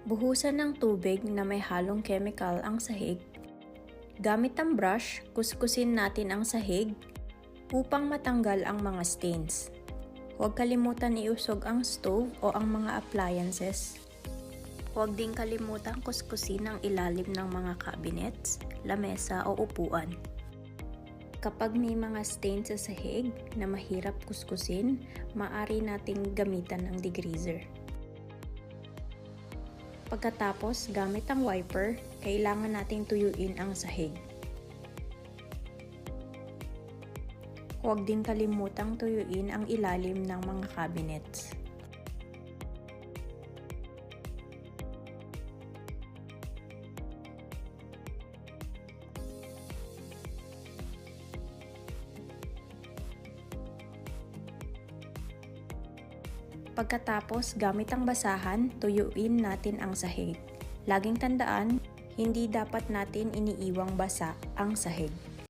Buhusan ng tubig na may halong chemical ang sahig. Gamit ang brush, kuskusin natin ang sahig upang matanggal ang mga stains. Huwag kalimutan iusog ang stove o ang mga appliances. Huwag din kalimutan kuskusin ang ilalim ng mga cabinets, lamesa o upuan. Kapag may mga stain sa sahig na mahirap kuskusin, maaari nating gamitan ng degreaser. Pagkatapos, gamit ang wiper, kailangan nating tuyuin ang sahig. Huwag din kalimutang tuyuin ang ilalim ng mga cabinets. Pagkatapos, gamit ang basahan, tuyuin natin ang sahig. Laging tandaan, hindi dapat natin iniiwang basa ang sahig.